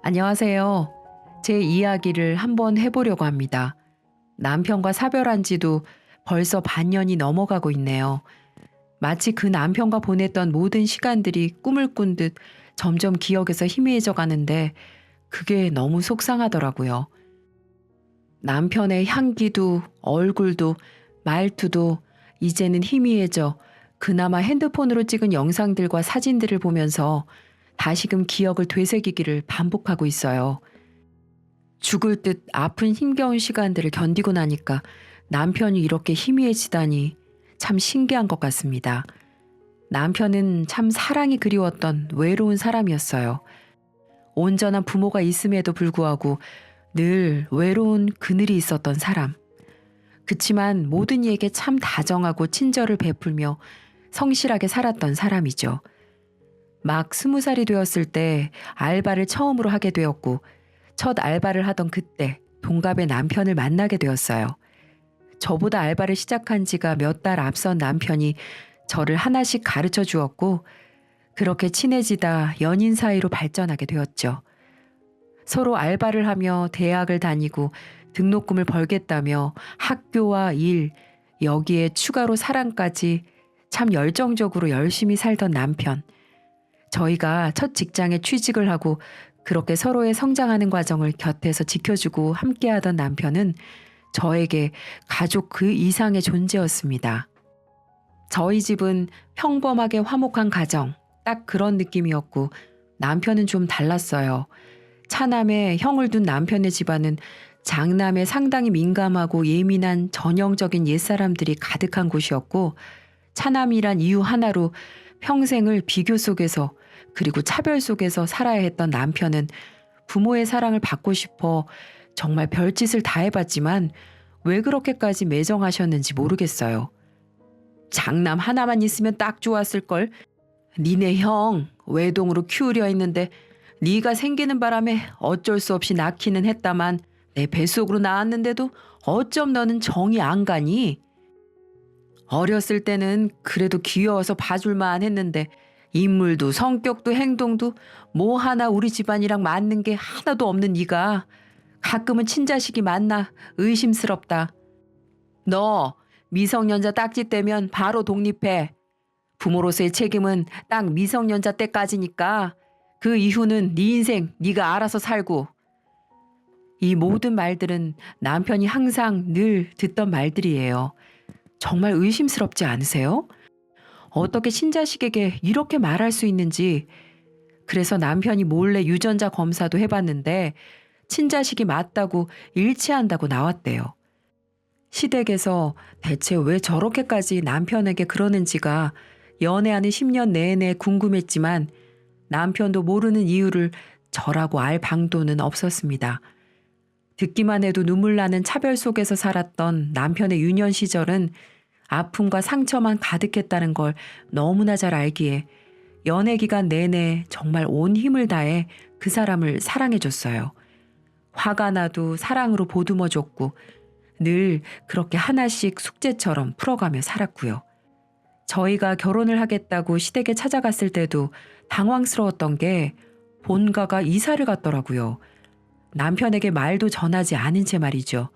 안녕하세요. 제 이야기를 한번 해보려고 합니다. 남편과 사별한 지도 벌써 반년이 넘어가고 있네요. 마치 그 남편과 보냈던 모든 시간들이 꿈을 꾼 듯 점점 기억에서 희미해져 가는데 그게 너무 속상하더라고요. 남편의 향기도 얼굴도 말투도 이제는 희미해져 그나마 핸드폰으로 찍은 영상들과 사진들을 보면서 다시금 기억을 되새기기를 반복하고 있어요. 죽을 듯 아픈 힘겨운 시간들을 견디고 나니까 남편이 이렇게 희미해지다니 참 신기한 것 같습니다. 남편은 참 사랑이 그리웠던 외로운 사람이었어요. 온전한 부모가 있음에도 불구하고 늘 외로운 그늘이 있었던 사람. 그치만 모든 이에게 참 다정하고 친절을 베풀며 성실하게 살았던 사람이죠. 막 20살이 되었을 때 알바를 처음으로 하게 되었고 첫 알바를 하던 그때 동갑의 남편을 만나게 되었어요. 저보다 알바를 시작한 지가 몇 달 앞선 남편이 저를 하나씩 가르쳐 주었고 그렇게 친해지다 연인 사이로 발전하게 되었죠. 서로 알바를 하며 대학을 다니고 등록금을 벌겠다며 학교와 일, 여기에 추가로 사랑까지 참 열정적으로 열심히 살던 남편. 저희가 첫 직장에 취직을 하고 그렇게 서로의 성장하는 과정을 곁에서 지켜주고 함께하던 남편은 저에게 가족 그 이상의 존재였습니다. 저희 집은 평범하게 화목한 가정, 딱 그런 느낌이었고 남편은 좀 달랐어요. 차남에 형을 둔 남편의 집안은 장남에 상당히 민감하고 예민한 전형적인 옛사람들이 가득한 곳이었고 차남이란 이유 하나로 평생을 비교 속에서 그리고 차별 속에서 살아야 했던 남편은 부모의 사랑을 받고 싶어 정말 별짓을 다 해봤지만 왜 그렇게까지 매정하셨는지 모르겠어요. 장남 하나만 있으면 딱 좋았을걸. 니네 형 외동으로 키우려 했는데 네가 생기는 바람에 어쩔 수 없이 낳기는 했다만 내 뱃속으로 나왔는데도 어쩜 너는 정이 안 가니? 어렸을 때는 그래도 귀여워서 봐줄만 했는데 인물도 성격도 행동도 뭐 하나 우리 집안이랑 맞는 게 하나도 없는 네가 가끔은 친자식이 맞나 의심스럽다. 너 미성년자 딱지 떼면 바로 독립해. 부모로서의 책임은 딱 미성년자 때까지니까 그 이후는 네 인생 네가 알아서 살고. 이 모든 말들은 남편이 항상 늘 듣던 말들이에요. 정말 의심스럽지 않으세요? 어떻게 친자식에게 이렇게 말할 수 있는지. 그래서 남편이 몰래 유전자 검사도 해봤는데 친자식이 맞다고 일치한다고 나왔대요. 시댁에서 대체 왜 저렇게까지 남편에게 그러는지가 연애하는 10년 내내 궁금했지만 남편도 모르는 이유를 저라고 알 방도는 없었습니다. 듣기만 해도 눈물 나는 차별 속에서 살았던 남편의 유년 시절은 아픔과 상처만 가득했다는 걸 너무나 잘 알기에 연애 기간 내내 정말 온 힘을 다해 그 사람을 사랑해줬어요. 화가 나도 사랑으로 보듬어줬고 늘 그렇게 하나씩 숙제처럼 풀어가며 살았고요. 저희가 결혼을 하겠다고 시댁에 찾아갔을 때도 당황스러웠던 게 본가가 이사를 갔더라고요. 남편에게 말도 전하지 않은 채 말이죠.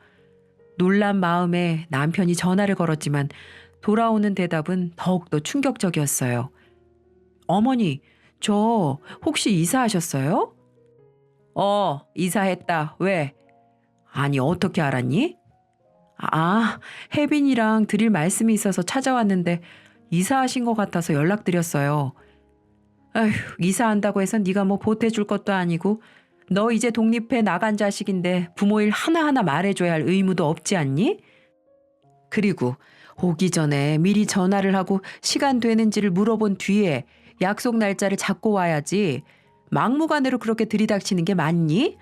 놀란 마음에 남편이 전화를 걸었지만 돌아오는 대답은 더욱더 충격적이었어요. 어머니, 저 혹시 이사하셨어요? 이사했다. 왜? 아니, 어떻게 알았니? 혜빈이랑 드릴 말씀이 있어서 찾아왔는데 이사하신 것 같아서 연락드렸어요. 아휴, 이사한다고 해서 네가 뭐 보태줄 것도 아니고 너 이제 독립해 나간 자식인데 부모 일 하나하나 말해줘야 할 의무도 없지 않니? 그리고 오기 전에 미리 전화를 하고 시간 되는지를 물어본 뒤에 약속 날짜를 잡고 와야지. 막무가내로 그렇게 들이닥치는 게 맞니?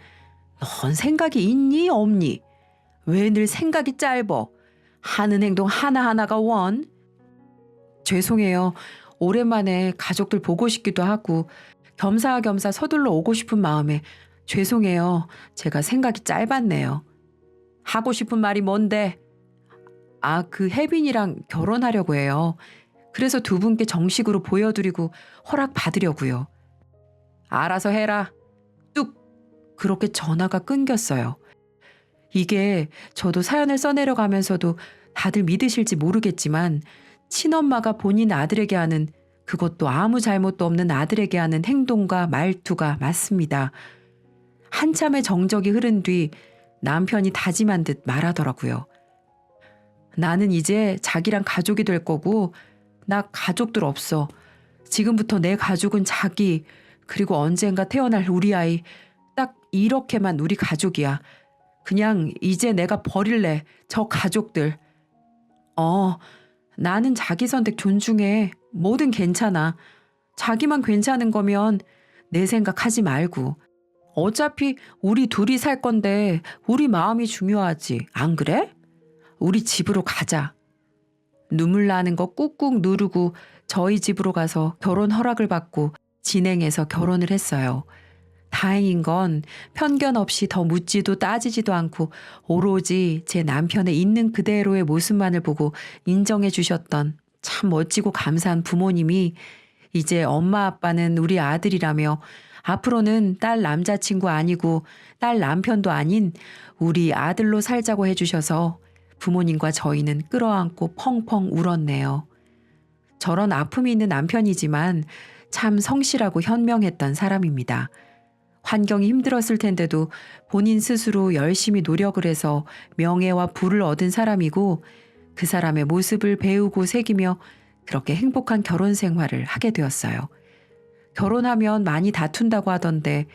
넌 생각이 있니 없니? 왜 늘 생각이 짧어? 하는 행동 하나하나가 원? 죄송해요. 오랜만에 가족들 보고 싶기도 하고 겸사겸사 서둘러 오고 싶은 마음에 죄송해요. 제가 생각이 짧았네요. 하고 싶은 말이 뭔데? 그 혜빈이랑 결혼하려고 해요. 그래서 두 분께 정식으로 보여드리고 허락 받으려고요. 알아서 해라. 뚝. 그렇게 전화가 끊겼어요. 이게 저도 사연을 써내려가면서도 다들 믿으실지 모르겠지만 친엄마가 본인 아들에게 하는, 그것도 아무 잘못도 없는 아들에게 하는 행동과 말투가 맞습니다. 한참의 정적이 흐른 뒤 남편이 다짐한 듯 말하더라고요. 나는 이제 자기랑 가족이 될 거고 나 가족들 없어. 지금부터 내 가족은 자기, 그리고 언젠가 태어날 우리 아이, 딱 이렇게만 우리 가족이야. 그냥 이제 내가 버릴래, 저 가족들. 나는 자기 선택 존중해. 뭐든 괜찮아. 자기만 괜찮은 거면 내 생각하지 말고. 어차피 우리 둘이 살 건데 우리 마음이 중요하지. 안 그래? 우리 집으로 가자. 눈물 나는 거 꾹꾹 누르고 저희 집으로 가서 결혼 허락을 받고 진행해서 결혼을 했어요. 다행인 건 편견 없이 더 묻지도 따지지도 않고 오로지 제 남편의 있는 그대로의 모습만을 보고 인정해 주셨던 참 멋지고 감사한 부모님이 이제 엄마 아빠는 우리 아들이라며 앞으로는 딸 남자친구 아니고 딸 남편도 아닌 우리 아들로 살자고 해주셔서 부모님과 저희는 끌어안고 펑펑 울었네요. 저런 아픔이 있는 남편이지만 참 성실하고 현명했던 사람입니다. 환경이 힘들었을 텐데도 본인 스스로 열심히 노력을 해서 명예와 부를 얻은 사람이고 그 사람의 모습을 배우고 새기며 그렇게 행복한 결혼 생활을 하게 되었어요. 결혼하면 많이 다툰다고 하던데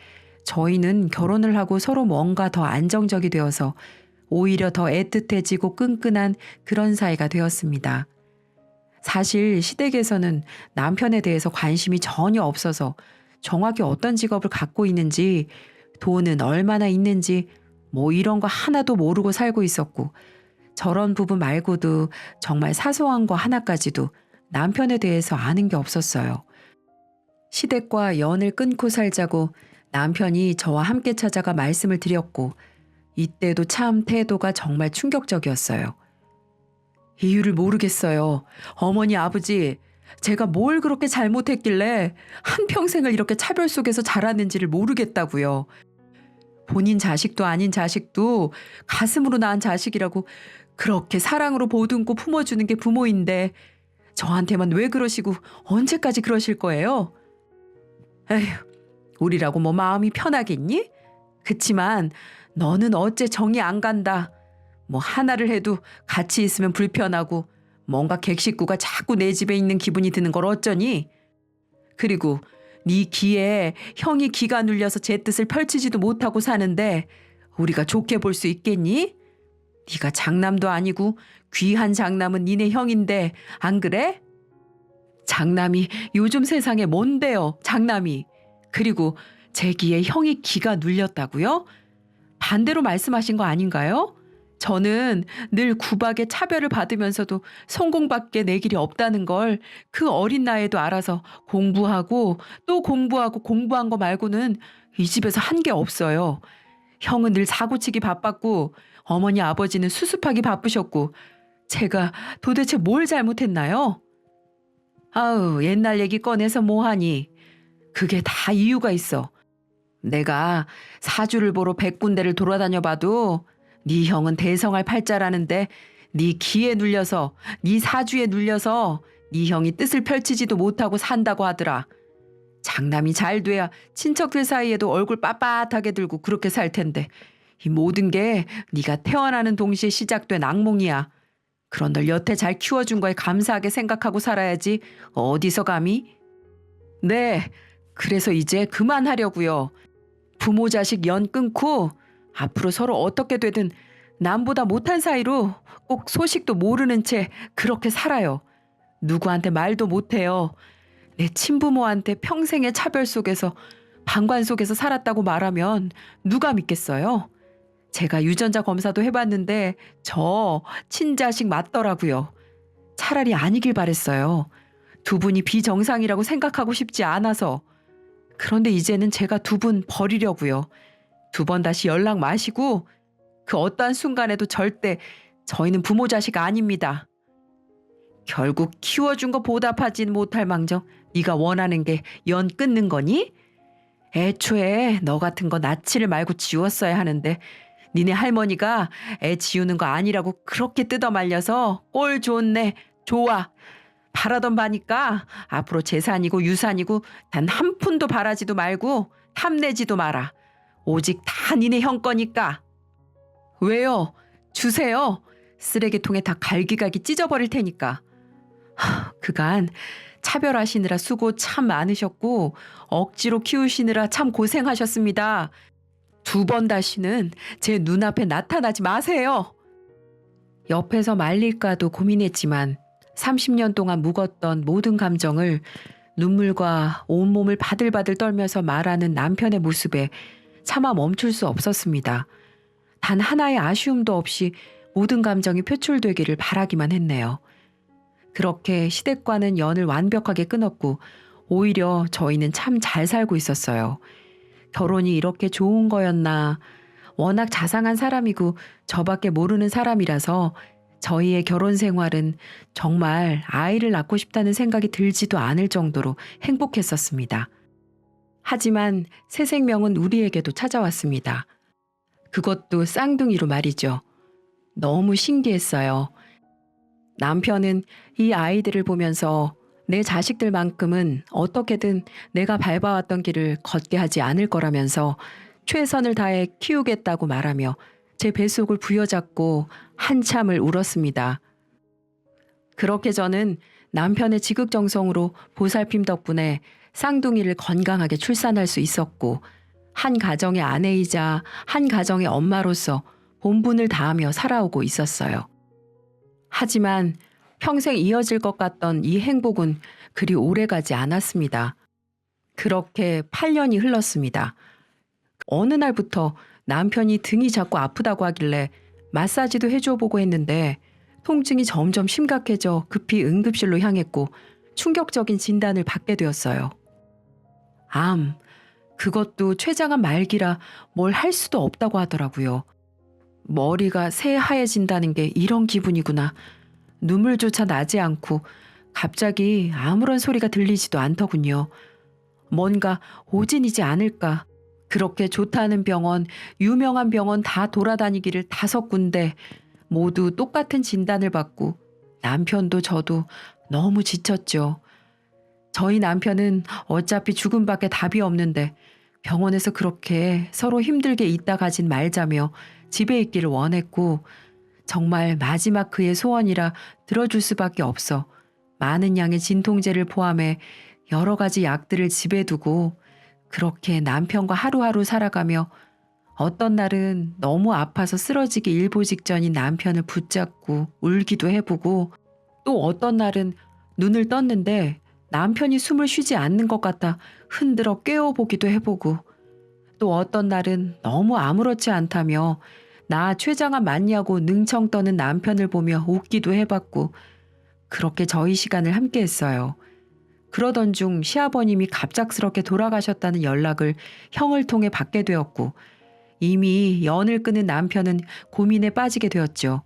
저희는 결혼을 하고 서로 뭔가 더 안정적이 되어서 오히려 더 애틋해지고 끈끈한 그런 사이가 되었습니다. 사실 시댁에서는 남편에 대해서 관심이 전혀 없어서 정확히 어떤 직업을 갖고 있는지, 돈은 얼마나 있는지 뭐 이런 거 하나도 모르고 살고 있었고 저런 부분 말고도 정말 사소한 거 하나까지도 남편에 대해서 아는 게 없었어요. 시댁과 연을 끊고 살자고 남편이 저와 함께 찾아가 말씀을 드렸고 이때도 참 태도가 정말 충격적이었어요. 이유를 모르겠어요. 어머니 아버지, 제가 뭘 그렇게 잘못했길래 한평생을 이렇게 차별 속에서 자랐는지를 모르겠다고요. 본인 자식도 아닌 자식도 가슴으로 낳은 자식이라고 그렇게 사랑으로 보듬고 품어주는 게 부모인데 저한테만 왜 그러시고 언제까지 그러실 거예요? 에휴, 우리라고 뭐 마음이 편하겠니? 그치만 너는 어째 정이 안 간다. 뭐 하나를 해도 같이 있으면 불편하고 뭔가 객식구가 자꾸 내 집에 있는 기분이 드는 걸 어쩌니? 그리고 네 기에 형이 기가 눌려서 제 뜻을 펼치지도 못하고 사는데 우리가 좋게 볼 수 있겠니? 네가 장남도 아니고 귀한 장남은 니네 형인데 안 그래? 장남이 요즘 세상에 뭔데요, 장남이. 그리고 제 기에 형이 기가 눌렸다고요? 반대로 말씀하신 거 아닌가요? 저는 늘 구박에 차별을 받으면서도 성공밖에 내 길이 없다는 걸 그 어린 나이에도 알아서 공부하고 또 공부하고 공부한 거 말고는 이 집에서 한 게 없어요. 형은 늘 사고치기 바빴고 어머니 아버지는 수습하기 바쁘셨고 제가 도대체 뭘 잘못했나요? 아우, 옛날 얘기 꺼내서 뭐하니? 그게 다 이유가 있어. 내가 사주를 보러 100군데를 돌아다녀 봐도 네 형은 대성할 팔자라는데 네 기에 눌려서 네 사주에 눌려서 네 형이 뜻을 펼치지도 못하고 산다고 하더라. 장남이 잘 돼야 친척들 사이에도 얼굴 빳빳하게 들고 그렇게 살 텐데 이 모든 게 네가 태어나는 동시에 시작된 악몽이야. 그런 널 여태 잘 키워준 거에 감사하게 생각하고 살아야지 어디서 감히? 네, 그래서 이제 그만하려고요. 부모 자식 연 끊고 앞으로 서로 어떻게 되든 남보다 못한 사이로 꼭 소식도 모르는 채 그렇게 살아요. 누구한테 말도 못해요. 내 친부모한테 평생의 차별 속에서 방관 속에서 살았다고 말하면 누가 믿겠어요? 제가 유전자 검사도 해봤는데 저 친자식 맞더라고요. 차라리 아니길 바랬어요. 두 분이 비정상이라고 생각하고 싶지 않아서. 그런데 이제는 제가 두 분 버리려고요. 두 번 다시 연락 마시고 그 어떠한 순간에도 절대 저희는 부모 자식 아닙니다. 결국 키워준 거 보답하진 못할 망정 네가 원하는 게 연 끊는 거니? 애초에 너 같은 거 나치를 말고 지웠어야 하는데 니네 할머니가 애 지우는 거 아니라고 그렇게 뜯어 말려서 꼴 좋네. 좋아. 바라던 바니까 앞으로 재산이고 유산이고 단 한 푼도 바라지도 말고 탐내지도 마라. 오직 다 니네 형 거니까. 왜요? 주세요. 쓰레기통에 다 갈기갈기 찢어버릴 테니까. 그간 차별하시느라 수고 참 많으셨고 억지로 키우시느라 참 고생하셨습니다. 두 번 다시는 제 눈앞에 나타나지 마세요. 옆에서 말릴까도 고민했지만 30년 동안 묵었던 모든 감정을 눈물과 온몸을 바들바들 떨면서 말하는 남편의 모습에 차마 멈출 수 없었습니다. 단 하나의 아쉬움도 없이 모든 감정이 표출되기를 바라기만 했네요. 그렇게 시댁과는 연을 완벽하게 끊었고 오히려 저희는 참 잘 살고 있었어요. 결혼이 이렇게 좋은 거였나. 워낙 자상한 사람이고 저밖에 모르는 사람이라서 저희의 결혼 생활은 정말 아이를 낳고 싶다는 생각이 들지도 않을 정도로 행복했었습니다. 하지만 새 생명은 우리에게도 찾아왔습니다. 그것도 쌍둥이로 말이죠. 너무 신기했어요. 남편은 이 아이들을 보면서 내 자식들만큼은 어떻게든 내가 밟아왔던 길을 걷게 하지 않을 거라면서 최선을 다해 키우겠다고 말하며 제 뱃속을 부여잡고 한참을 울었습니다. 그렇게 저는 남편의 지극정성으로 보살핌 덕분에 쌍둥이를 건강하게 출산할 수 있었고 한 가정의 아내이자 한 가정의 엄마로서 본분을 다하며 살아오고 있었어요. 하지만 평생 이어질 것 같던 이 행복은 그리 오래가지 않았습니다. 그렇게 8년이 흘렀습니다. 어느 날부터 남편이 등이 자꾸 아프다고 하길래 마사지도 해줘보고 했는데 통증이 점점 심각해져 급히 응급실로 향했고 충격적인 진단을 받게 되었어요. 암, 그것도 췌장암 말기라 뭘 할 수도 없다고 하더라고요. 머리가 새하얘진다는 게 이런 기분이구나. 눈물조차 나지 않고 갑자기 아무런 소리가 들리지도 않더군요. 뭔가 오진이지 않을까. 그렇게 좋다는 병원, 유명한 병원 다 돌아다니기를 5군데 모두 똑같은 진단을 받고 남편도 저도 너무 지쳤죠. 저희 남편은 어차피 죽음밖에 답이 없는데 병원에서 그렇게 서로 힘들게 있다 가진 말자며 집에 있기를 원했고 정말 마지막 그의 소원이라 들어줄 수밖에 없어 많은 양의 진통제를 포함해 여러 가지 약들을 집에 두고 그렇게 남편과 하루하루 살아가며 어떤 날은 너무 아파서 쓰러지기 일보 직전인 남편을 붙잡고 울기도 해보고 또 어떤 날은 눈을 떴는데 남편이 숨을 쉬지 않는 것 같아 흔들어 깨워보기도 해보고 또 어떤 날은 너무 아무렇지 않다며 나 췌장암 맞냐고 능청 떠는 남편을 보며 웃기도 해봤고 그렇게 저희 시간을 함께 했어요. 그러던 중 시아버님이 갑작스럽게 돌아가셨다는 연락을 형을 통해 받게 되었고 이미 연을 끊은 남편은 고민에 빠지게 되었죠.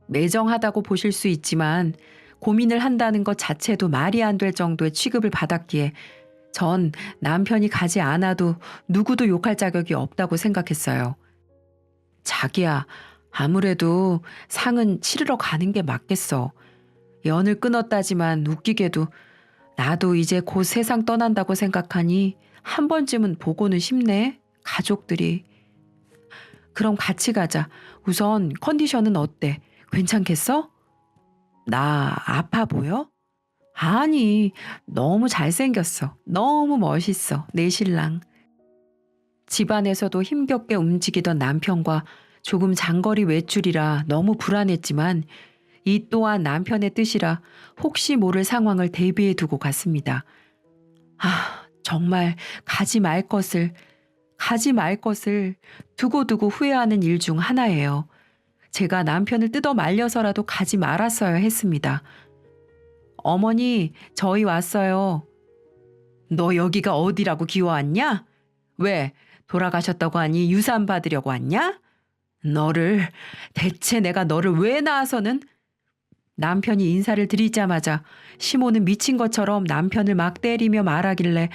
매정하다고 보실 수 있지만 고민을 한다는 것 자체도 말이 안 될 정도의 취급을 받았기에 전 남편이 가지 않아도 누구도 욕할 자격이 없다고 생각했어요. 자기야, 아무래도 상은 치르러 가는 게 맞겠어. 연을 끊었다지만 웃기게도 나도 이제 곧 세상 떠난다고 생각하니 한 번쯤은 보고는 싶네. 가족들이. 그럼 같이 가자. 우선 컨디션은 어때? 괜찮겠어? 나 아파 보여? 아니, 너무 잘생겼어. 너무 멋있어. 내 신랑. 집안에서도 힘겹게 움직이던 남편과 조금 장거리 외출이라 너무 불안했지만 이 또한 남편의 뜻이라 혹시 모를 상황을 대비해 두고 갔습니다. 정말 가지 말 것을 두고두고 후회하는 일 중 하나예요. 제가 남편을 뜯어 말려서라도 가지 말았어야 했습니다. 어머니, 저희 왔어요. 너 여기가 어디라고 기어왔냐? 왜, 돌아가셨다고 하니 유산 받으려고 왔냐? 대체 내가 너를 왜 낳아서는? 남편이 인사를 드리자마자 시모는 미친 것처럼 남편을 막 때리며 말하길래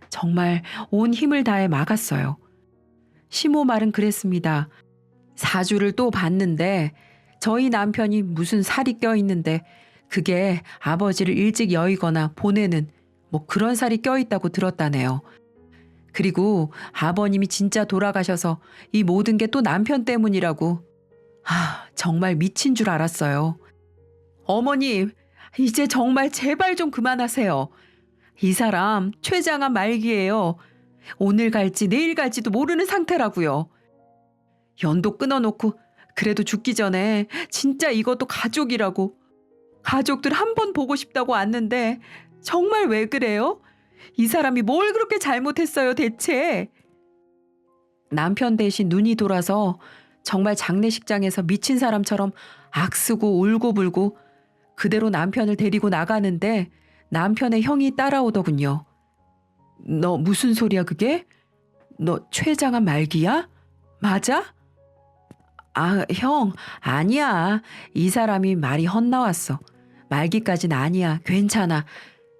정말 온 힘을 다해 막았어요. 시모 말은 그랬습니다. 사주를 또 봤는데 저희 남편이 무슨 살이 껴있는데 그게 아버지를 일찍 여의거나 보내는 뭐 그런 살이 껴있다고 들었다네요. 그리고 아버님이 진짜 돌아가셔서 이 모든 게 또 남편 때문이라고. 정말 미친 줄 알았어요. 어머님, 이제 정말 제발 좀 그만하세요. 이 사람 췌장암 말기예요. 오늘 갈지 내일 갈지도 모르는 상태라고요. 연도 끊어놓고 그래도 죽기 전에 진짜 이것도 가족이라고. 가족들 한 번 보고 싶다고 왔는데 정말 왜 그래요? 이 사람이 뭘 그렇게 잘못했어요 대체? 남편 대신 눈이 돌아서 정말 장례식장에서 미친 사람처럼 악쓰고 울고불고 그대로 남편을 데리고 나가는데 남편의 형이 따라오더군요. 너 무슨 소리야 그게? 너 췌장암 말기야? 맞아? 형, 아니야. 이 사람이 말이 헛나왔어. 말기까진 아니야. 괜찮아.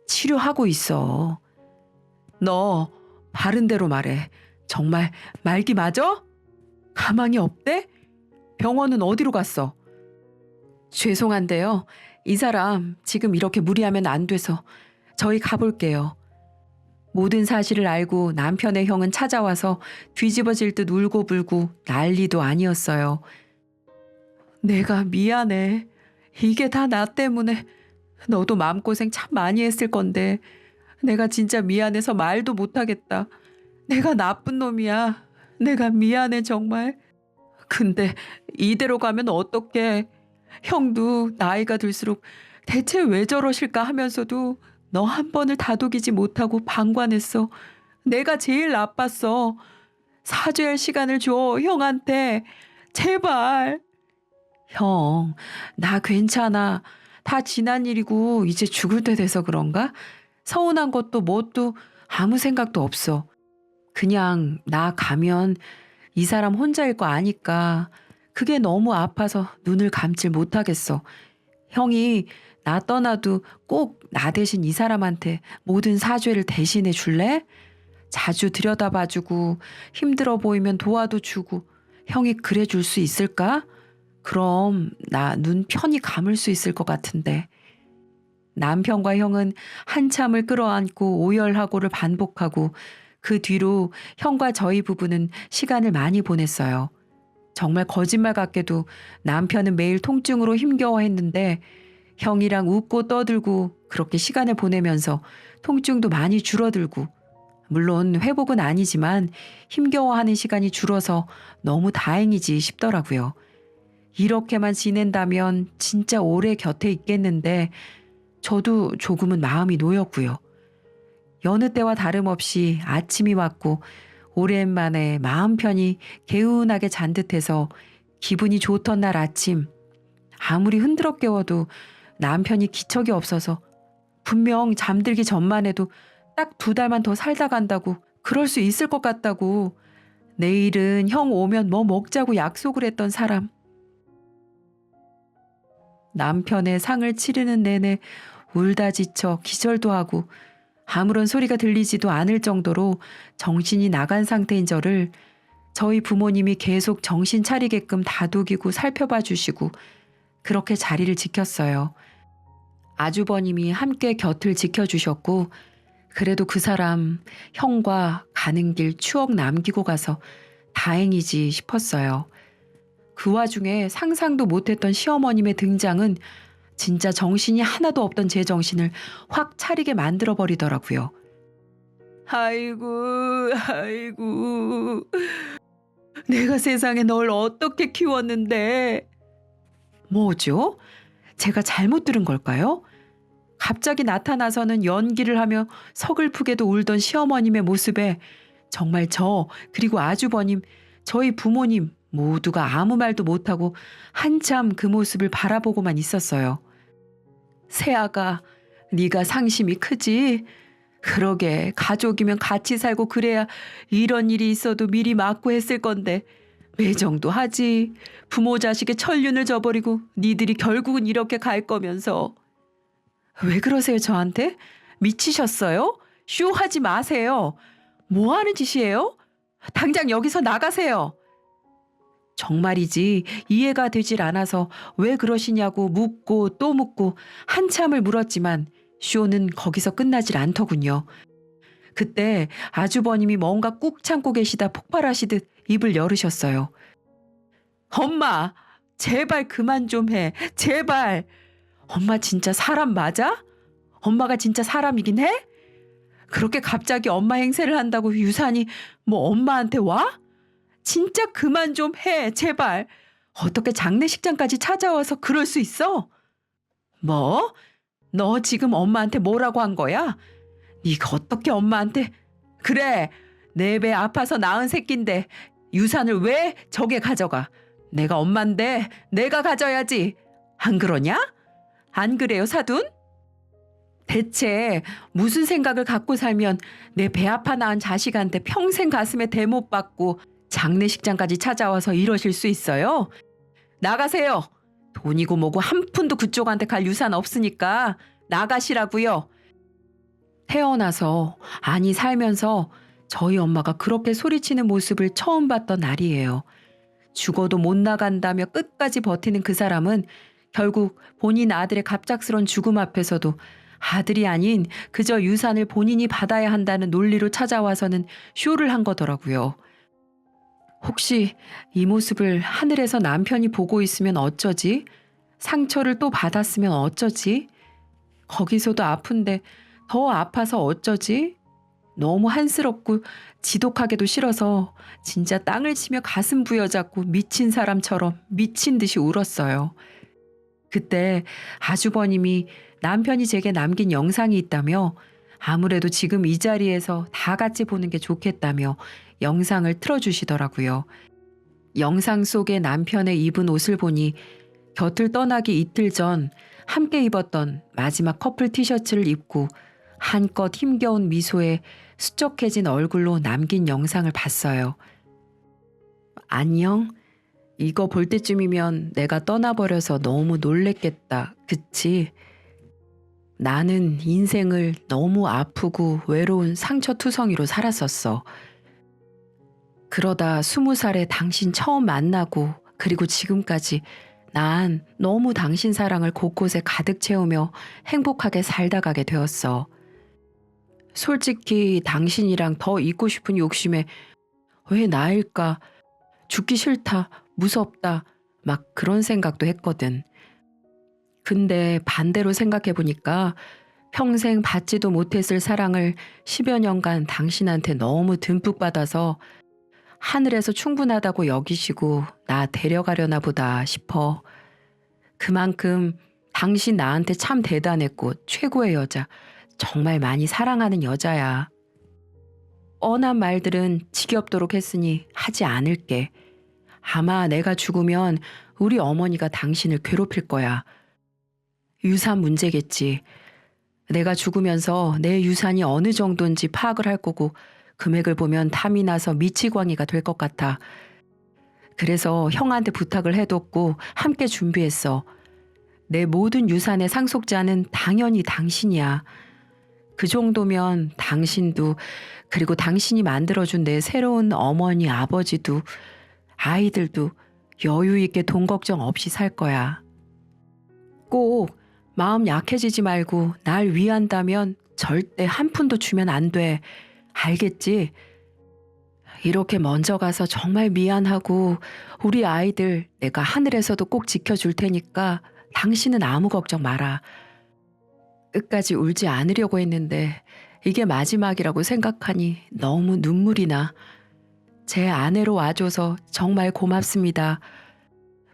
치료하고 있어. 너 바른 대로 말해. 정말 말기 맞아? 가망이 없대? 병원은 어디로 갔어? 죄송한데요. 이 사람 지금 이렇게 무리하면 안 돼서 저희 가볼게요. 모든 사실을 알고 남편의 형은 찾아와서 뒤집어질 듯 울고불고 난리도 아니었어요. 내가 미안해. 이게 다 나 때문에. 너도 마음고생 참 많이 했을 건데 내가 진짜 미안해서 말도 못하겠다. 내가 나쁜 놈이야. 내가 미안해 정말. 근데 이대로 가면 어떡해. 형도 나이가 들수록 대체 왜 저러실까 하면서도 너 한 번을 다독이지 못하고 방관했어. 내가 제일 나빴어. 사죄할 시간을 줘 형한테. 제발. 형, 나 괜찮아. 다 지난 일이고 이제 죽을 때 돼서 그런가? 서운한 것도 뭣도 아무 생각도 없어. 그냥 나 가면 이 사람 혼자일 거 아니까 그게 너무 아파서 눈을 감질 못하겠어. 형이 나 떠나도 꼭 나 대신 이 사람한테 모든 사죄를 대신해 줄래? 자주 들여다봐주고 힘들어 보이면 도와도 주고 형이 그래 줄 수 있을까? 그럼 나 눈 편히 감을 수 있을 것 같은데. 남편과 형은 한참을 끌어안고 오열하고를 반복하고 그 뒤로 형과 저희 부부는 시간을 많이 보냈어요. 정말 거짓말 같게도 남편은 매일 통증으로 힘겨워했는데 형이랑 웃고 떠들고 그렇게 시간을 보내면서 통증도 많이 줄어들고 물론 회복은 아니지만 힘겨워하는 시간이 줄어서 너무 다행이지 싶더라고요. 이렇게만 지낸다면 진짜 오래 곁에 있겠는데 저도 조금은 마음이 놓였고요. 여느 때와 다름없이 아침이 왔고 오랜만에 마음 편히 개운하게 잔 듯해서 기분이 좋던 날 아침 아무리 흔들어 깨워도 남편이 기척이 없어서 분명 잠들기 전만 해도 딱 2달만 더 살다 간다고 그럴 수 있을 것 같다고 내일은 형 오면 뭐 먹자고 약속을 했던 사람. 남편의 상을 치르는 내내 울다 지쳐 기절도 하고 아무런 소리가 들리지도 않을 정도로 정신이 나간 상태인 저를 저희 부모님이 계속 정신 차리게끔 다독이고 살펴봐 주시고 그렇게 자리를 지켰어요. 아주버님이 함께 곁을 지켜주셨고 그래도 그 사람 형과 가는 길 추억 남기고 가서 다행이지 싶었어요. 그 와중에 상상도 못했던 시어머님의 등장은 진짜 정신이 하나도 없던 제 정신을 확 차리게 만들어버리더라고요. 아이고. 내가 세상에 널 어떻게 키웠는데. 뭐죠? 제가 잘못 들은 걸까요? 갑자기 나타나서는 연기를 하며 서글프게도 울던 시어머님의 모습에 정말 저 그리고 아주버님, 저희 부모님 모두가 아무 말도 못하고 한참 그 모습을 바라보고만 있었어요. 새아가 네가 상심이 크지? 그러게 가족이면 같이 살고 그래야 이런 일이 있어도 미리 막고 했을 건데 매정도 하지. 부모 자식의 천륜을 저버리고 니들이 결국은 이렇게 갈 거면서. 왜 그러세요 저한테? 미치셨어요? 쇼하지 마세요. 뭐 하는 짓이에요? 당장 여기서 나가세요. 정말이지 이해가 되질 않아서 왜 그러시냐고 묻고 또 묻고 한참을 물었지만 쇼는 거기서 끝나질 않더군요. 그때 아주버님이 뭔가 꾹 참고 계시다 폭발하시듯 입을 열으셨어요. 엄마, 제발 그만 좀 해. 제발. 엄마 진짜 사람 맞아? 엄마가 진짜 사람이긴 해? 그렇게 갑자기 엄마 행세를 한다고 유산이 뭐 엄마한테 와? 진짜 그만 좀 해, 제발. 어떻게 장례식장까지 찾아와서 그럴 수 있어? 뭐? 너 지금 엄마한테 뭐라고 한 거야? 네가 어떻게 엄마한테... 그래, 내 배 아파서 낳은 새끼인데 유산을 왜 저게 가져가? 내가 엄마인데 내가 가져야지. 안 그러냐? 안 그래요, 사돈? 대체 무슨 생각을 갖고 살면 내 배 아파 낳은 자식한테 평생 가슴에 대못 받고 장례식장까지 찾아와서 이러실 수 있어요? 나가세요. 돈이고 뭐고 한 푼도 그쪽한테 갈 유산 없으니까 나가시라고요. 태어나서, 아니 살면서 저희 엄마가 그렇게 소리치는 모습을 처음 봤던 날이에요. 죽어도 못 나간다며 끝까지 버티는 그 사람은 결국 본인 아들의 갑작스런 죽음 앞에서도 아들이 아닌 그저 유산을 본인이 받아야 한다는 논리로 찾아와서는 쇼를 한 거더라고요. 혹시 이 모습을 하늘에서 남편이 보고 있으면 어쩌지? 상처를 또 받았으면 어쩌지? 거기서도 아픈데 더 아파서 어쩌지? 너무 한스럽고 지독하게도 싫어서 진짜 땅을 치며 가슴 부여잡고 미친 사람처럼 미친 듯이 울었어요. 그때 아주버님이 남편이 제게 남긴 영상이 있다며 아무래도 지금 이 자리에서 다 같이 보는 게 좋겠다며 영상을 틀어주시더라고요. 영상 속에 남편의 입은 옷을 보니 곁을 떠나기 이틀 전 함께 입었던 마지막 커플 티셔츠를 입고 한껏 힘겨운 미소에 수척해진 얼굴로 남긴 영상을 봤어요. 안녕? 이거 볼 때쯤이면 내가 떠나버려서 너무 놀랬겠다. 그치? 나는 인생을 너무 아프고 외로운 상처투성이로 살았었어. 그러다 20살에 당신 처음 만나고 그리고 지금까지 난 너무 당신 사랑을 곳곳에 가득 채우며 행복하게 살다 가게 되었어. 솔직히 당신이랑 더 있고 싶은 욕심에 왜 나일까? 죽기 싫다, 무섭다, 막 그런 생각도 했거든. 근데 반대로 생각해보니까 평생 받지도 못했을 사랑을 10여 년간 당신한테 너무 듬뿍 받아서 하늘에서 충분하다고 여기시고 나 데려가려나 보다 싶어. 그만큼 당신 나한테 참 대단했고 최고의 여자, 정말 많이 사랑하는 여자야. 뻔한 말들은 지겹도록 했으니 하지 않을게. 아마 내가 죽으면 우리 어머니가 당신을 괴롭힐 거야. 유산 문제겠지. 내가 죽으면서 내 유산이 어느 정도인지 파악을 할 거고 금액을 보면 탐이 나서 미치광이가 될 것 같아. 그래서 형한테 부탁을 해뒀고 함께 준비했어. 내 모든 유산의 상속자는 당연히 당신이야. 그 정도면 당신도, 그리고 당신이 만들어준 내 새로운 어머니, 아버지도, 아이들도 여유 있게 돈 걱정 없이 살 거야. 꼭 마음 약해지지 말고 날 위한다면 절대 한 푼도 주면 안 돼. 알겠지? 이렇게 먼저 가서 정말 미안하고 우리 아이들 내가 하늘에서도 꼭 지켜줄 테니까 당신은 아무 걱정 마라. 끝까지 울지 않으려고 했는데 이게 마지막이라고 생각하니 너무 눈물이 나. 제 아내로 와줘서 정말 고맙습니다.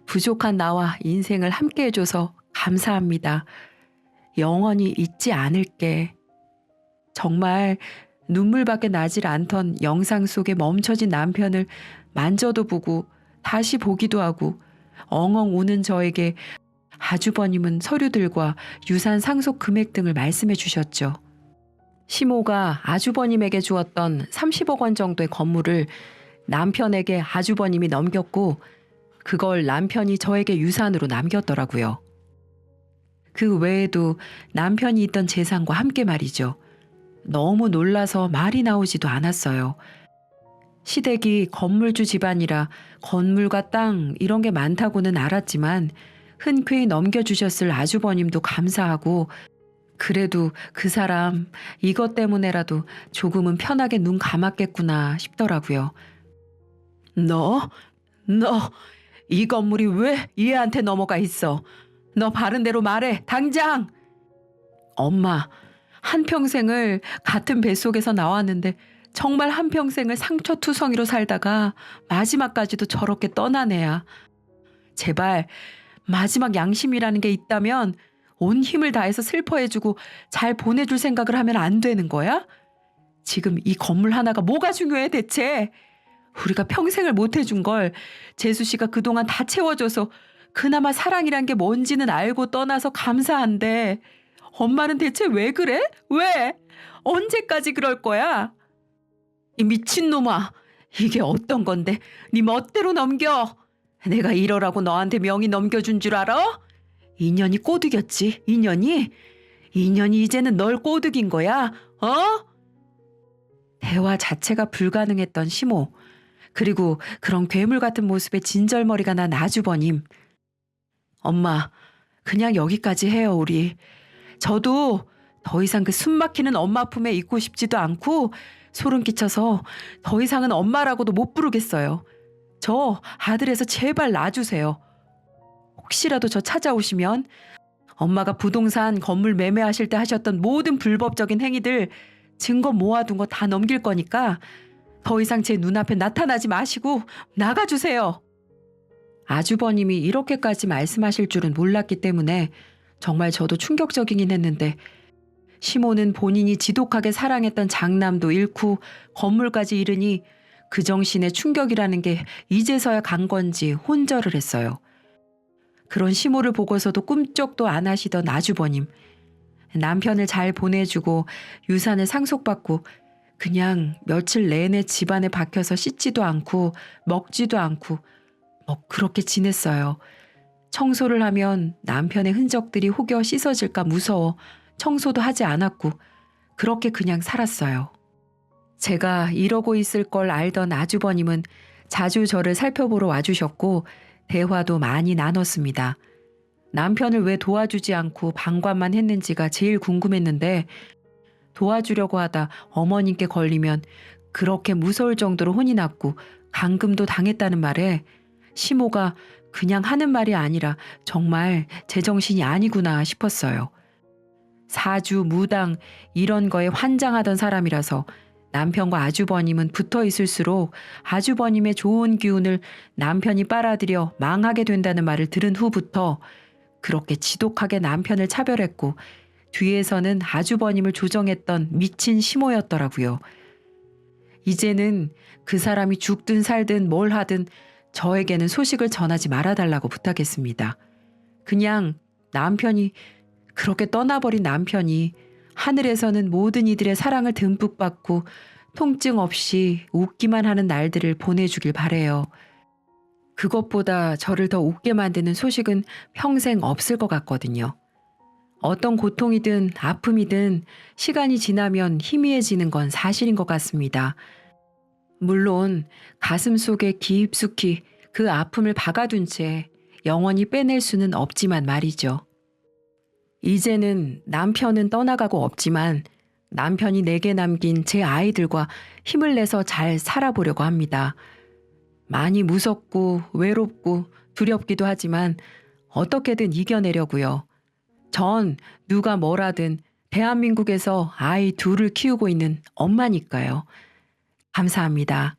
부족한 나와 인생을 함께 해줘서 감사합니다. 영원히 잊지 않을게. 정말 눈물밖에 나질 않던 영상 속에 멈춰진 남편을 만져도 보고 다시 보기도 하고 엉엉 우는 저에게 아주버님은 서류들과 유산 상속 금액 등을 말씀해 주셨죠. 시모가 아주버님에게 주었던 30억 원 정도의 건물을 남편에게 아주버님이 넘겼고 그걸 남편이 저에게 유산으로 남겼더라고요. 그 외에도 남편이 있던 재산과 함께 말이죠. 너무 놀라서 말이 나오지도 않았어요. 시댁이 건물주 집안이라 건물과 땅 이런 게 많다고는 알았지만 흔쾌히 넘겨주셨을 아주버님도 감사하고 그래도 그 사람 이것 때문에라도 조금은 편하게 눈 감았겠구나 싶더라고요. 너? 너 이 건물이 왜 얘한테 넘어가 있어? 너 바른 대로 말해, 당장! 엄마, 한평생을 같은 뱃속에서 나왔는데 정말 한평생을 상처투성이로 살다가 마지막까지도 저렇게 떠난 애야. 제발 마지막 양심이라는 게 있다면 온 힘을 다해서 슬퍼해주고 잘 보내줄 생각을 하면 안 되는 거야? 지금 이 건물 하나가 뭐가 중요해 대체? 우리가 평생을 못 해준 걸 재수 씨가 그동안 다 채워줘서 그나마 사랑이란 게 뭔지는 알고 떠나서 감사한데 엄마는 대체 왜 그래? 왜? 언제까지 그럴 거야? 이 미친놈아, 이게 어떤 건데 네 멋대로 넘겨. 내가 이러라고 너한테 명의 넘겨준 줄 알아? 인연이 꼬드겼지, 인연이 이제는 널 꼬드긴 거야, 어? 대화 자체가 불가능했던 시모. 그리고 그런 괴물 같은 모습에 진절머리가 난 아주버님. 엄마, 그냥 여기까지 해요, 우리. 저도 더 이상 그 숨막히는 엄마 품에 있고 싶지도 않고 소름 끼쳐서 더 이상은 엄마라고도 못 부르겠어요. 저 아들에서 제발 놔주세요. 혹시라도 저 찾아오시면 엄마가 부동산 건물 매매하실 때 하셨던 모든 불법적인 행위들 증거 모아둔 거 다 넘길 거니까 더 이상 제 눈앞에 나타나지 마시고 나가주세요. 아주버님이 이렇게까지 말씀하실 줄은 몰랐기 때문에 정말 저도 충격적이긴 했는데 시모는 본인이 지독하게 사랑했던 장남도 잃고 건물까지 잃으니 그 정신에 충격이라는 게 이제서야 간 건지 혼절을 했어요. 그런 시모를 보고서도 꿈쩍도 안 하시던 아주버님. 남편을 잘 보내주고 유산을 상속받고 그냥 며칠 내내 집안에 박혀서 씻지도 않고 먹지도 않고 그렇게 지냈어요. 청소를 하면 남편의 흔적들이 혹여 씻어질까 무서워 청소도 하지 않았고 그렇게 그냥 살았어요. 제가 이러고 있을 걸 알던 아주버님은 자주 저를 살펴보러 와주셨고 대화도 많이 나눴습니다. 남편을 왜 도와주지 않고 방관만 했는지가 제일 궁금했는데 도와주려고 하다 어머님께 걸리면 그렇게 무서울 정도로 혼이 났고 감금도 당했다는 말에 시모가 그냥 하는 말이 아니라 정말 제정신이 아니구나 싶었어요. 사주, 무당 이런 거에 환장하던 사람이라서 남편과 아주버님은 붙어 있을수록 아주버님의 좋은 기운을 남편이 빨아들여 망하게 된다는 말을 들은 후부터 그렇게 지독하게 남편을 차별했고 뒤에서는 아주버님을 조정했던 미친 시모였더라고요. 이제는 그 사람이 죽든 살든 뭘 하든 저에게는 소식을 전하지 말아달라고 부탁했습니다. 그냥 남편이 그렇게 떠나버린 남편이 하늘에서는 모든 이들의 사랑을 듬뿍 받고 통증 없이 웃기만 하는 날들을 보내주길 바래요. 그것보다 저를 더 웃게 만드는 소식은 평생 없을 것 같거든요. 어떤 고통이든 아픔이든 시간이 지나면 희미해지는 건 사실인 것 같습니다. 물론 가슴 속에 깊숙이 그 아픔을 박아둔 채 영원히 빼낼 수는 없지만 말이죠. 이제는 남편은 떠나가고 없지만 남편이 내게 남긴 제 아이들과 힘을 내서 잘 살아보려고 합니다. 많이 무섭고 외롭고 두렵기도 하지만 어떻게든 이겨내려고요. 전 누가 뭐라든 대한민국에서 아이 둘을 키우고 있는 엄마니까요. 감사합니다.